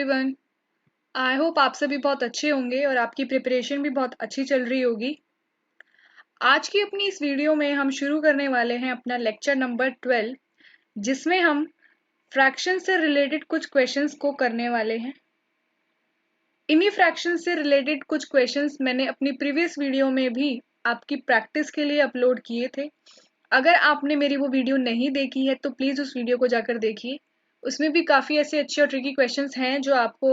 Everyone. I hope आप सभी बहुत अच्छे होंगे और आपकी प्रिपरेशन भी बहुत अच्छी चल रही होगी। आज की अपनी इस वीडियो में हम शुरू करने वाले हैं अपना लेक्चर नंबर 12, जिसमें हम फ्रैक्शन से रिलेटेड कुछ क्वेश्चंस को करने वाले हैं। इन्हीं फ्रैक्शन से रिलेटेड कुछ क्वेश्चंस मैंने अपनी प्रीवियस वीडियो में भी आपकी प्रैक्टिस के लिए अपलोड किए थे। अगर आपने मेरी वो वीडियो नहीं देखी है तो प्लीज़ उस वीडियो को जाकर देखिए। उसमें भी काफ़ी ऐसे अच्छे और ट्रिकी क्वेश्चंस हैं जो आपको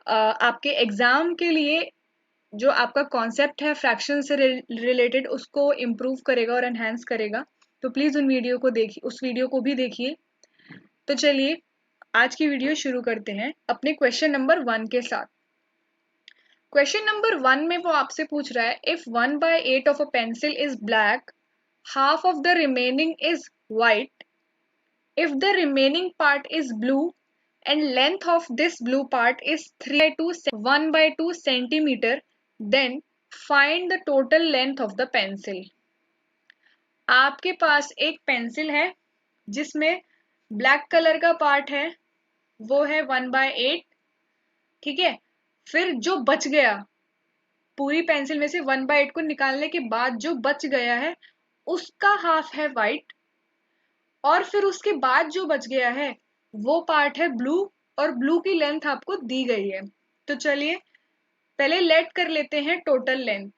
आपके एग्ज़ाम के लिए जो आपका कॉन्सेप्ट है फ्रैक्शन से रिलेटेड उसको इम्प्रूव करेगा और एनहांस करेगा। तो प्लीज़ उस वीडियो को भी देखिए। तो चलिए आज की वीडियो शुरू करते हैं अपने क्वेश्चन नंबर 1 के साथ। क्वेश्चन नंबर 1 में वो आपसे पूछ रहा है, if 1/8 of a pencil is black, half of the remaining is white. If the remaining part is blue and length of this blue part is 1/2 centimeter, then find the total length of the pencil. आपके पास एक pencil है जिसमें black colour का part है, वो है 1/8। ठीक है, फिर जो बच गया पूरी पेंसिल में से 1/8 को निकालने के बाद जो बच गया है उसका हाफ है वाइट, और फिर उसके बाद जो बच गया है वो पार्ट है ब्लू, और ब्लू की लेंथ आपको दी गई है। तो चलिए पहले लेट कर लेते हैं टोटल लेंथ।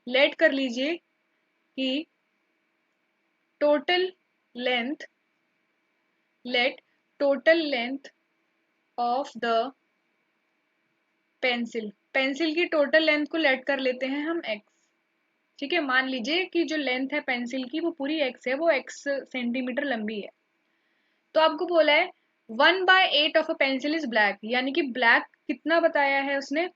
लेट कर लीजिए कि total length let total length of the pencil की टोटल लेंथ को लेट कर लेते हैं हम x। ठीक है, मान लीजिए कि जो लेंथ है पेंसिल की वो पूरी x है, वो x सेंटीमीटर लंबी है। तो आपको बोला है 1/8 of a pencil is black, यानी कि ब्लैक कितना बताया है उसने,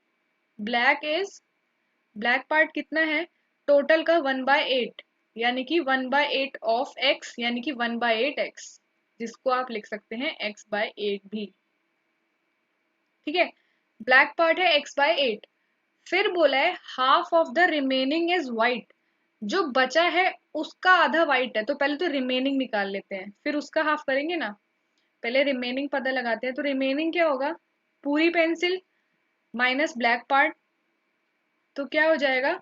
ब्लैक पार्ट कितना है टोटल का 1/8, यानी कि 1/8 ऑफ x, यानी कि 1/8x, जिसको आप लिख सकते हैं x/8 भी। ठीक है, ब्लैक पार्ट है x/8। फिर बोला है half of the remaining is white, जो बचा है उसका आधा व्हाइट है। तो पहले तो रिमेनिंग निकाल लेते हैं, फिर उसका हाफ करेंगे ना। पहले रिमेनिंग पता लगाते हैं। तो रिमेनिंग क्या होगा, पूरी पेंसिल माइनस ब्लैक पार्ट, तो क्या हो जाएगा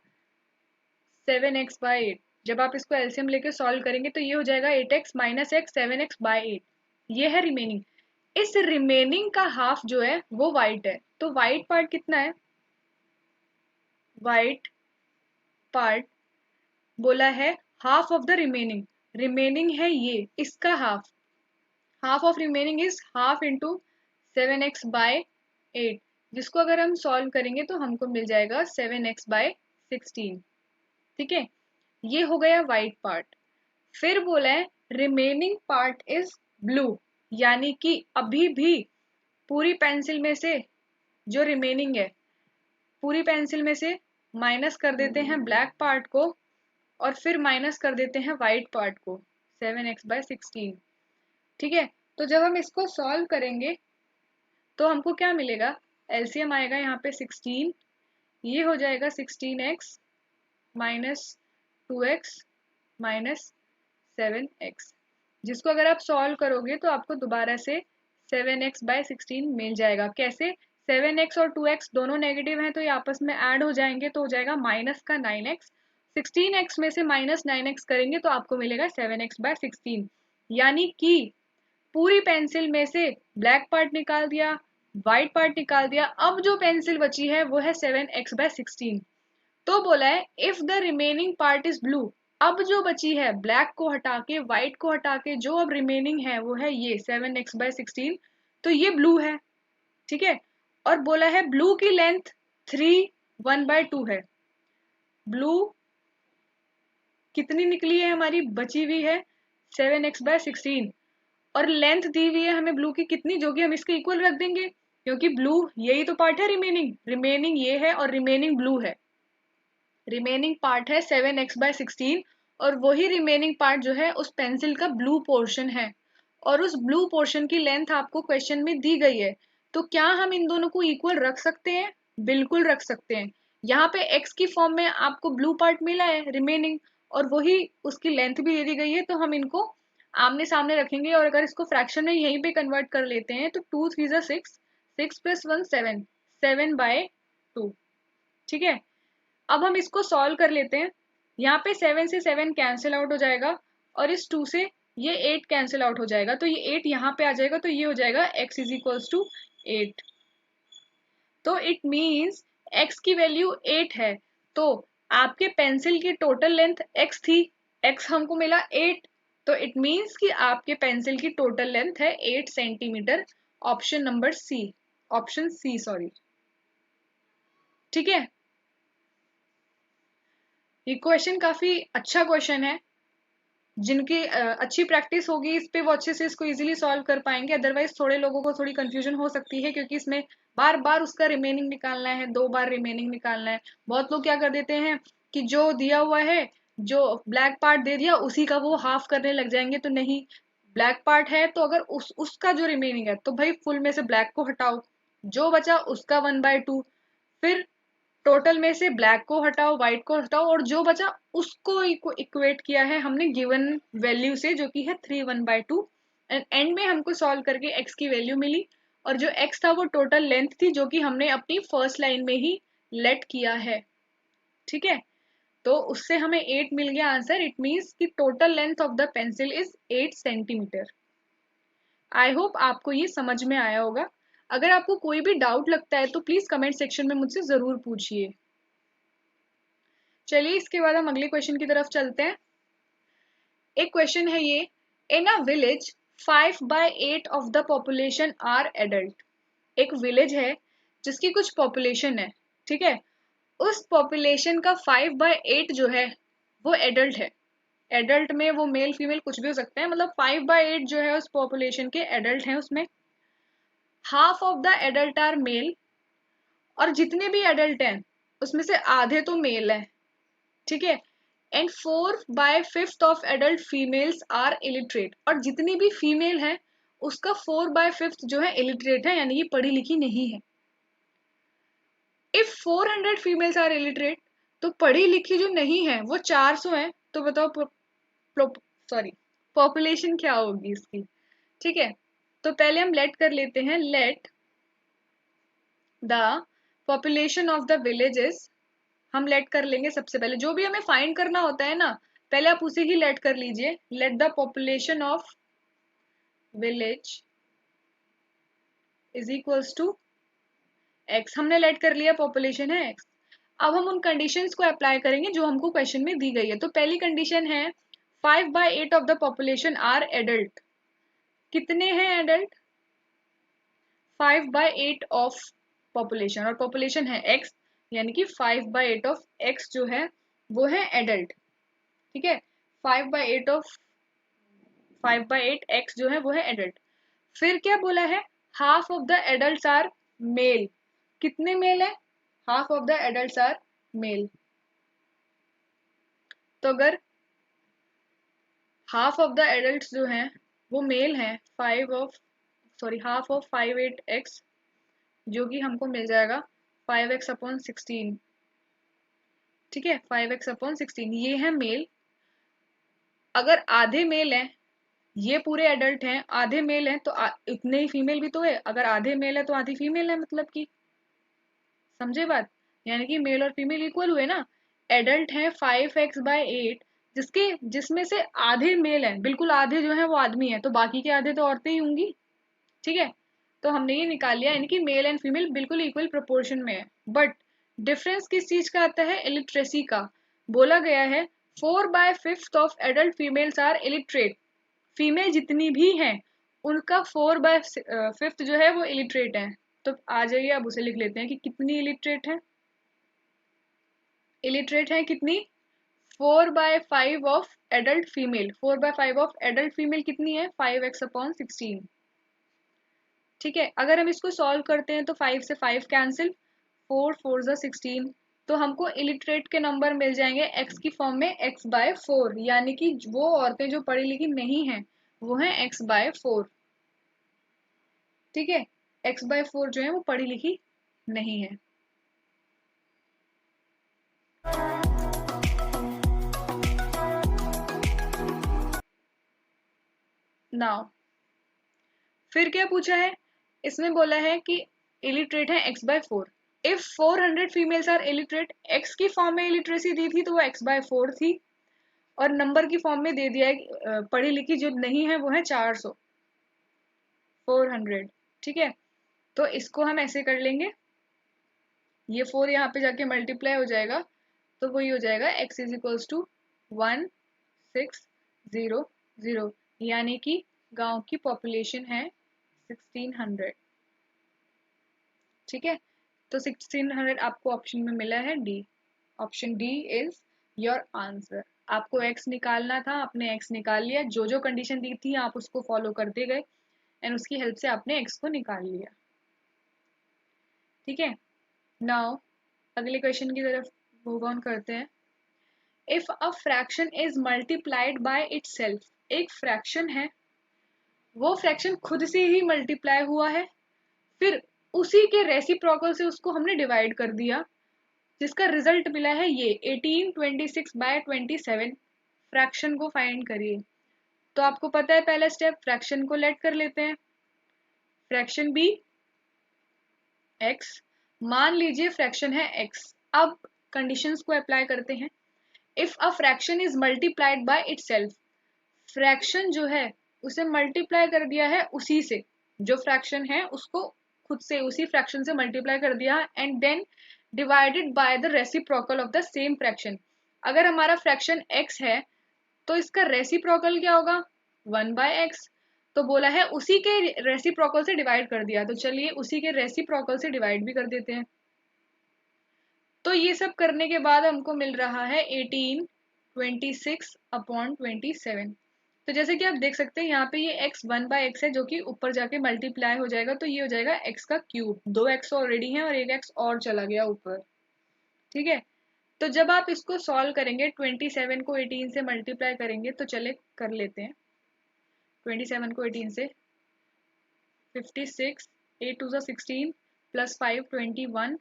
7x/8। जब आप इसको एलसीएम लेके सॉल्व करेंगे तो ये हो जाएगा 8x माइनस x 7x/8। ये है रिमेनिंग। इस रिमेनिंग का हाफ जो है वो वाइट है। तो वाइट पार्ट कितना है, वाइट पार्ट बोला है हाफ ऑफ द रिमेनिंग है ये, इसका half of remaining is half into 7x/8, जिसको अगर हम सॉल्व करेंगे तो हमको मिल जाएगा 7x/16। ठीक है, ये हो गया वाइट पार्ट। फिर बोला है रिमेनिंग पार्ट इज ब्लू, यानी कि अभी भी पूरी पेंसिल में से जो रिमेनिंग है, पूरी पेंसिल में से माइनस कर देते हैं ब्लैक पार्ट को, और फिर माइनस कर देते हैं वाइट पार्ट को 7x/16। ठीक है, तो जब हम इसको सॉल्व करेंगे तो हमको क्या मिलेगा, एलसीएम आएगा यहाँ पे 16, ये हो जाएगा 16x minus 2x minus 7x, जिसको अगर आप सॉल्व करोगे तो आपको दोबारा से 7x/16 मिल जाएगा। कैसे, 7x और 2x दोनों नेगेटिव हैं तो ये आपस में ऐड हो जाएंगे, तो हो जाएगा माइनस का 9x। 16x में से माइनस 9x करेंगे तो आपको मिलेगा 7x/16, यानी कि पूरी पेंसिल में से ब्लैक पार्ट निकाल दिया, व्हाइट पार्ट निकाल दिया, अब जो पेंसिल बची है वो है 7x/16। तो बोला है if the remaining part is blue, अब जो बची है ब्लैक को हटा के व्हाइट को हटा के जो अब रिमेनिंग है वो है ये 7x/16, तो ये ब्लू है। ठीक है, और बोला है ब्लू की लेंथ 3 1/2 है। ब्लू कितनी निकली है हमारी, बची हुई है 7x/16, और लेंथ दी हुई है हमें ब्लू की कितनी, जो कि हम इसके इक्वल रख देंगे, क्योंकि ब्लू यही तो पार्ट है रिमेनिंग ये है और रिमेनिंग ब्लू है। रिमेनिंग पार्ट है 7x/16, और वही रिमेनिंग पार्ट जो है उस पेंसिल का ब्लू पोर्शन है, और उस ब्लू पोर्शन की लेंथ आपको क्वेश्चन में दी गई है। तो क्या हम इन दोनों को इक्वल रख सकते हैं, बिल्कुल रख सकते हैं। यहाँ पे x की फॉर्म में आपको ब्लू पार्ट मिला है रिमेनिंग, और वही उसकी लेंथ भी दे दी गई है, तो हम इनको आमने सामने रखेंगे, और अगर इसको फ्रैक्शन में यहीं पे कन्वर्ट कर लेते हैं तो 2 3 6, 6 + 1 7, 7/2। ठीक है, अब हम इसको सॉल्व कर लेते हैं। यहाँ पे 7 से 7 कैंसिल आउट हो जाएगा और इस 2 से ये 8 कैंसिल आउट हो जाएगा, तो ये 8 यहाँ पे आ जाएगा, तो ये हो जाएगा x = 8। तो इट मीन्स x की वैल्यू 8 है। तो आपके पेंसिल की टोटल लेंथ x थी, x हमको मिला 8, तो इट मीन्स कि आपके पेंसिल की टोटल लेंथ है 8 centimetre. Option number C, option C sorry. ठीक है, ये क्वेश्चन काफी अच्छा क्वेश्चन है। जिनकी अच्छी प्रैक्टिस होगी इस पे वो अच्छे से इसको इजीली सॉल्व कर पाएंगे। अदरवाइज थोड़े लोगों को थोड़ी कंफ्यूजन हो सकती है, क्योंकि इसमें बार बार उसका रिमेनिंग निकालना है, 2 बार रिमेनिंग निकालना है। बहुत लोग क्या कर देते हैं कि जो दिया हुआ है, जो ब्लैक पार्ट दे दिया उसी का वो हाफ करने लग जाएंगे। तो नहीं, ब्लैक पार्ट है तो अगर उसका जो रिमेनिंग है तो भाई फुल में से ब्लैक को हटाओ, जो बचा उसका 1/2, फिर टोटल में से ब्लैक को हटाओ, व्हाइट को हटाओ, और जो बचा उसको इक्वेट किया है हमने गिवन वैल्यू से, जो कि है 3 1/2। एंड में हमको सॉल्व करके x की वैल्यू मिली, और जो x था वो टोटल लेंथ थी, जो कि हमने अपनी फर्स्ट लाइन में ही लेट किया है। ठीक है, तो उससे हमें 8 मिल गया आंसर। इट मीन्स कि total length of the pencil is 8 centimetre. I hope आपको ये समझ में आया होगा। अगर आपको कोई भी डाउट लगता है तो प्लीज कमेंट सेक्शन में मुझसे जरूर पूछिए। चलिए इसके बाद हम अगले क्वेश्चन की तरफ चलते हैं। एक क्वेश्चन है ये, in a village 5/8 of the population are adult. एक विलेज है जिसकी कुछ पॉपुलेशन है, ठीक है, उस पॉपुलेशन का 5/8 जो है वो एडल्ट है। एडल्ट में वो मेल फीमेल कुछ भी हो सकते हैं, मतलब 5/8 जो है उस पॉपुलेशन के एडल्ट हैं। उसमें half of the adult are male, और जितने भी एडल्ट हैं उसमें से आधे तो मेल है। ठीक है, and 4/5 of adult females are illiterate, और जितनी भी फीमेल है उसका 4/5 जो है इलिटरेट है, यानी कि पढ़ी लिखी नहीं है। इफ 400 फीमेल्स आर इलिटरेट, तो पढ़ी लिखी जो नहीं है वो 400 है, तो बताओ सॉरी पॉपुलेशन क्या होगी इसकी। ठीक है, तो पहले हम लेट कर लेते हैं, late the population of the villages. हम लेट कर लेंगे सबसे पहले, जो भी हमें फाइंड करना होता है ना, पहले आप उसे ही लेट कर लीजिए। Let the population of village is equals to X. हमने लेट कर लिया, पॉपुलेशन है एक्स। अब हम उन कंडीशंस को अप्लाई करेंगे जो हमको क्वेश्चन में दी गई है। तो पहली कंडीशन है 5/8 of the population are adult. कितने हैं एडल्ट? 5/8 ऑफ पॉपुलेशन, और पॉपुलेशन है एक्स, यानी कि 5/8 ऑफ एक्स जो है वो है एडल्ट। ठीक है, 5/8 एक्स जो है वो है एडल्ट। फिर क्या बोला है, half of the adult are male. कितने मेल है? Half of the adult are male. तो अगर हाफ ऑफ द एडल्ट जो हैं वो मेल हैं, हाफ ऑफ 5/8 जो कि हमको मिल जाएगा 5x/16। ठीक है, 5x/16 ये है मेल। अगर आधे मेल हैं, ये पूरे एडल्ट हैं, आधे मेल हैं, तो इतने ही फीमेल भी तो है। अगर आधे मेल है तो आधी फीमेल है, मतलब कि समझे बात, यानी कि मेल और फीमेल इक्वल हुए ना। एडल्ट है 5x/8, जिसमें से आधे मेल हैं, बिल्कुल आधे जो है वो आदमी है, तो बाकी के आधे तो औरतें ही होंगी। ठीक है, तो हमने ये निकाल लिया, यानी कि मेल एंड फीमेल बिल्कुल इक्वल प्रोपोर्शन में है। बट डिफरेंस किस चीज का आता है? इलिटरेसी का। बोला गया है 4/5 of adult females are illiterate. Female जितनी भी हैं उनका 4/5 जो है वो इलिटरेट है। तो आ जाइए, अब उसे लिख लेते हैं कि कितनी इलिटरेट है। इलिटरेट है कितनी? 4/5 of adult female. 4/5 of adult female कितनी है? 5x/16। ठीक है, अगर हम इसको सॉल्व करते हैं तो 5 से 5 कैंसिल, 4 4 16, तो हमको इलिटरेट के नंबर मिल जाएंगे x की फॉर्म में x/4, यानी कि वो औरतें जो पढ़ी लिखी नहीं हैं वो हैं x/4। ठीक है, x/4 जो है वो पढ़ी लिखी नहीं है। नाउ फिर क्या पूछा है, इसमें बोला है कि इलिटरेट है x/4। If 400 females are illiterate, x की फॉर्म में इलिटरेसी दी थी तो वो x/4 थी, और नंबर की फॉर्म में दे दिया है पढ़ी लिखी जो नहीं है वो है 400, 400। ठीक है, तो इसको हम ऐसे कर लेंगे, ये 4 यहाँ पे जाके मल्टीप्लाई हो जाएगा, तो वही हो जाएगा x इज इक्वल्स टू 1600, यानी कि गांव की पॉपुलेशन है 1600। ठीक है, तो 1600 आपको ऑप्शन में मिला है D. Option D is your answer. आपको x निकालना था, आपने x निकाल लिया, जो जो कंडीशन दी थी आप उसको फॉलो करते गए एंड उसकी हेल्प से आपने x को निकाल लिया। ठीक है, नाउ अगले क्वेश्चन की तरफ मूव ऑन करते हैं। If a fraction is multiplied by itself, एक फ्रैक्शन है, वो फ्रैक्शन खुद से ही मल्टीप्लाई हुआ है, फिर उसी के रेसिप्रोकल से उसको हमने डिवाइड कर दिया, जिसका रिजल्ट मिला है ये 1826/27। फ्रैक्शन को फाइंड करिए। तो आपको पता है पहला स्टेप, फ्रैक्शन को लेट कर लेते हैं, फ्रैक्शन बी x, मान लीजिए फ्रैक्शन है x। अब कंडीशंस को अप्लाई करते हैं। If a fraction is multiplied by itself, fraction जो है उसे मल्टीप्लाई कर दिया है उसी से, जो फ्रैक्शन है उसको खुद से उसी फ्रैक्शन से मल्टीप्लाई कर दिया and then divided by the reciprocal of the same fraction. अगर हमारा फ्रैक्शन x है तो इसका रेसिप्रोकल क्या होगा, 1/x। तो बोला है उसी के रेसिप्रोकल से डिवाइड कर दिया, तो चलिए उसी के रेसिप्रोकल से डिवाइड भी कर देते हैं। तो ये सब करने के बाद हमको मिल रहा है 1826/27। तो जैसे कि आप देख सकते हैं यहाँ पे ये x 1/x है जो कि ऊपर जाके मल्टीप्लाई हो जाएगा, तो ये हो जाएगा x का क्यूब। 2x ऑलरेडी है और एक x और चला गया ऊपर। ठीक है, तो जब आप इसको सॉल्व करेंगे 27 को 18 से मल्टीप्लाई करेंगे, तो चले कर लेते हैं। 27 को 18 से 56, 8 2 16 plus 5 21,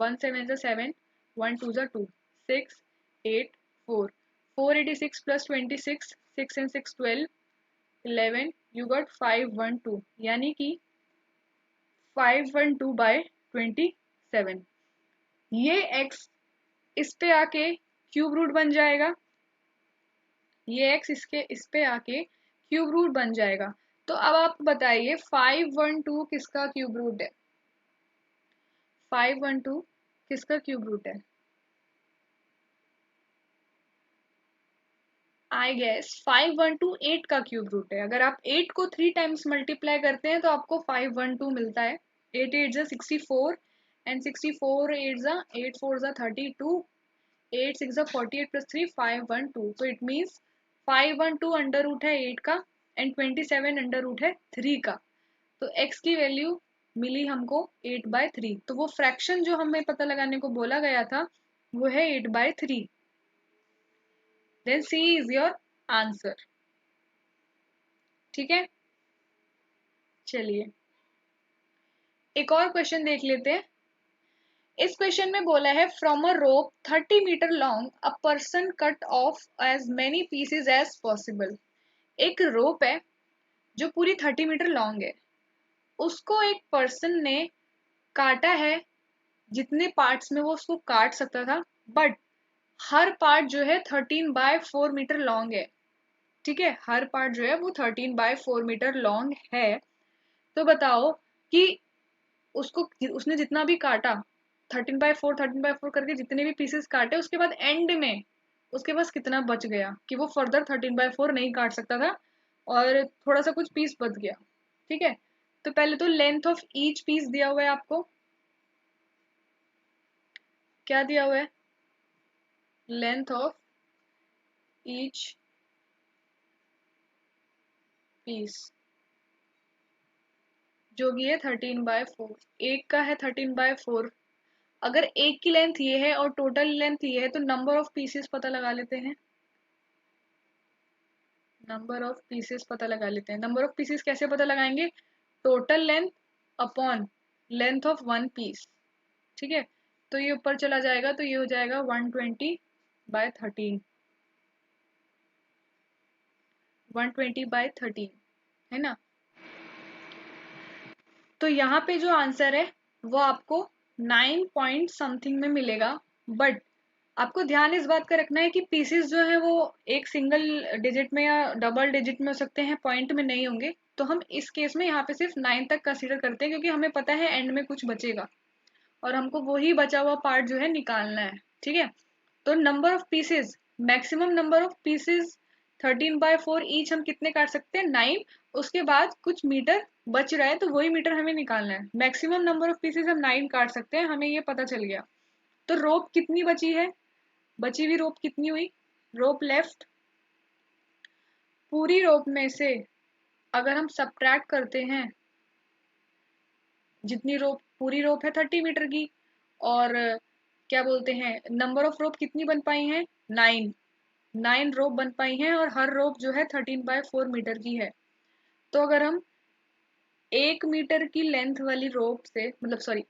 1 7 7, 1 2 2, 6 8 4, 486 plus 26, 6 and 6 12, 11, you got 512, यानी कि 512/27। ये x इस पे आके क्यूब रूट बन जाएगा, ये x इस पे आके क्यूब रूट बन जाएगा। तो अब आप बताइए 512 किसका क्यूब रूट है, 512 किसका क्यूब रूट है? आई गेस 512 8 का क्यूब रूट है। अगर आप 8 को 3 टाइम्स मल्टीप्लाई करते हैं तो आपको 512 मिलता है। 8 8 जा 64 एंड 64 8 जा 8 4 जा 32, 8 6 जा 48 प्लस 3 512। तो इट मीन्स 512 अंडर रूट है 8 का एंड 27 अंडर रूट है 3 का। तो x की वैल्यू मिली हमको 8/3। तो वो फ्रैक्शन जो हमें पता लगाने को बोला गया था वो है 8/3। Then C is your answer. ठीक है, चलिए एक और क्वेश्चन देख लेते हैं। इस क्वेश्चन में बोला है from a rope 30 metre long a person cut off as many pieces as possible. एक रोप है जो पूरी 30 मीटर लॉन्ग है, उसको एक पर्सन ने काटा है जितने पार्ट्स में वो उसको काट सकता था, बट हर पार्ट जो है 13/4 मीटर लॉन्ग है। ठीक है, हर पार्ट जो है वो 13/4 मीटर लॉन्ग है। तो बताओ कि उसको उसने जितना भी काटा 13/4 करके जितने भी पीसेस काटे, उसके बाद एंड में उसके पास कितना बच गया कि वो फर्दर 13/4 नहीं काट सकता था और थोड़ा सा कुछ पीस बच गया। ठीक है, तो पहले तो लेंथ ऑफ ईच पीस दिया हुआ है आपको, क्या दिया हुआ है, लेंथ ऑफ ईच पीस जो भी है 13/4, एक का है 13/4। अगर एक की लेंथ ये है और टोटल लेंथ ये है तो नंबर ऑफ पीसेस पता लगा लेते हैं। नंबर ऑफ पीसेस पता लगा लेते हैं। नंबर ऑफ पीसेस कैसे पता लगाएंगे, total length upon length of one piece. ठीक है, तो ये ऊपर चला जाएगा तो ये हो जाएगा 120/13, 120/13 है ना। तो यहाँ पे जो आंसर है वो आपको 9 पॉइंट समथिंग में मिलेगा। बट आपको ध्यान इस बात का रखना है कि पीसेस जो है वो एक सिंगल डिजिट में या डबल डिजिट में हो सकते हैं, पॉइंट में नहीं होंगे। तो हम इस केस में यहाँ पे सिर्फ 9 तक कंसीडर करते हैं, क्योंकि हमें पता है एंड में कुछ बचेगा और हमको वही बचा हुआ पार्ट जो है निकालना है। ठीक है, तो number of pieces, maximum number of pieces 13/4 each हम कितने काट सकते हैं? 9। उसके बाद कुछ मीटर बच रहा है तो वही मीटर हमें निकालना है। मैक्सिमम नंबर ऑफ पीसेज हम 9 काट सकते हैं, हमें ये पता चल गया। तो रोप कितनी बची है? बची हुई रोप कितनी हुई? रोप लेफ्ट, पूरी रोप में से अगर हम सब्ट्रैक्ट करते हैं, जितनी रोप, पूरी रोप है 30 मीटर की, और क्या बोलते हैं, नंबर ऑफ रोप कितनी बन पाई हैं? 9 रोप बन पाई हैं, और हर रोप जो है 13/4 मीटर की है। तो अगर हम 1 मीटर की लेंथ वाली रोप से, मतलब सॉरी,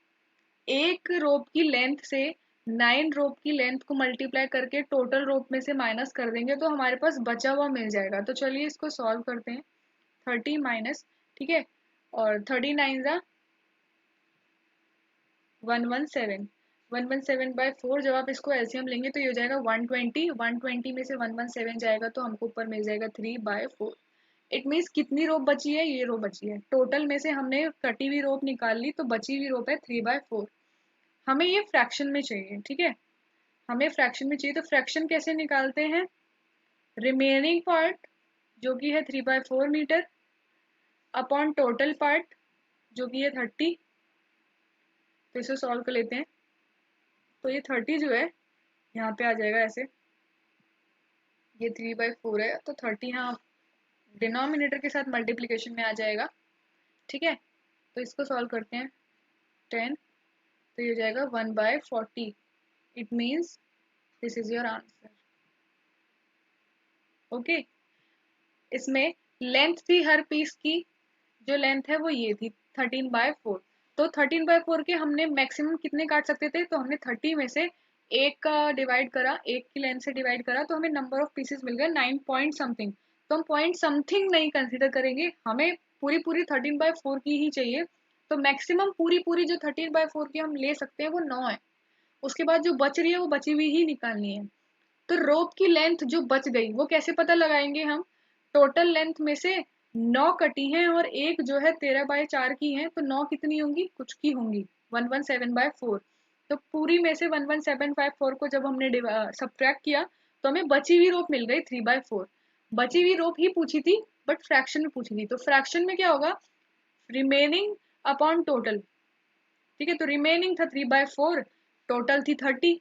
एक रोप की लेंथ से 9 रोप की लेंथ को मल्टीप्लाई करके टोटल रोप में से माइनस कर देंगे तो हमारे पास बचा हुआ मिल जाएगा। तो चलिए इसको सॉल्व करते हैं। 30 माइनस, ठीक है, और 39 जा 117, 117/4। जब आप इसको एलसीएम लेंगे तो ये हो जाएगा 120, 120 में से 117 जाएगा तो हमको ऊपर मिल जाएगा 3/4। इट मीन्स कितनी रोप बची है? ये रोप बची है। टोटल में से हमने कटी हुई रोप निकाल ली तो बची हुई रोप है 3/4। हमें ये फ्रैक्शन में चाहिए, ठीक है, हमें फ्रैक्शन में चाहिए। तो फ्रैक्शन कैसे निकालते हैं? रिमेनिंग पार्ट जो कि है 3/4 मीटर अपॉन टोटल पार्ट जो कि है 30। तो इसे सॉल्व कर लेते हैं। तो ये 30 जो है यहाँ पे आ जाएगा ऐसे, ये 3/4 है तो 30 यहाँ डिनोमिनेटर के साथ मल्टीप्लीकेशन में आ जाएगा। ठीक है, तो इसको सॉल्व करते हैं। 10, तो ये हो जाएगा 1/40। It means this is your answer. Okay, इसमें लेंथ थी हर पीस की, जो लेंथ है वो ये थी 13/4। तो 13/4 के हमने मैक्सिमम कितने काट सकते थे? तो हमने 30 में से एक का डिवाइड करा, एक की लेंथ से डिवाइड करा, तो हमें नंबर ऑफ पीसेस मिल गया 9 पॉइंट समथिंग। तो हम पॉइंट समथिंग नहीं कंसिडर करेंगे, हमें पूरी पूरी 13/4 की ही चाहिए। तो मैक्सिमम पूरी पूरी जो 13/4 की हम ले सकते हैं वो 9 है। उसके बाद जो बच रही है वो बची हुई ही निकालनी है। तो रोप की लेंथ जो बच गई वो कैसे पता लगाएंगे हम? टोटल लेंथ में से 9 कटी हैं और एक जो है 13/4 की है, तो 9 कितनी होंगी? कुछ की होंगी, 117/4। तो पूरी में से 117/4 को जब हमने सब्ट्रैक्ट किया तो हमें बची हुई रोप मिल गई 3/4। बची हुई रोप ही पूछी थी बट फ्रैक्शन में पूछी थी, तो फ्रैक्शन में क्या होगा? Remaining upon total. ठीक है, तो रिमेनिंग था 3/4, टोटल थी 30।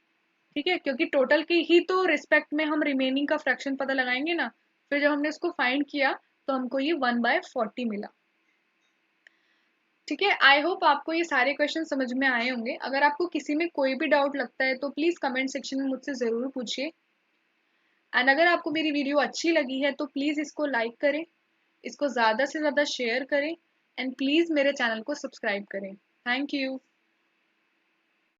ठीक है, क्योंकि टोटल की ही तो रिस्पेक्ट में हम रिमेनिंग का फ्रैक्शन पता लगाएंगे ना। फिर जब हमने इसको फाइंड किया तो हमको ये 1/40 मिला। ठीक है, आई होप आपको ये सारे क्वेश्चन समझ में आए होंगे। अगर आपको किसी में कोई भी डाउट लगता है तो प्लीज कमेंट सेक्शन में मुझसे जरूर पूछिए। एंड अगर आपको मेरी वीडियो अच्छी लगी है तो प्लीज इसको लाइक करें, इसको ज्यादा से ज्यादा शेयर करें, एंड प्लीज मेरे चैनल को सब्सक्राइब करें। Thank you.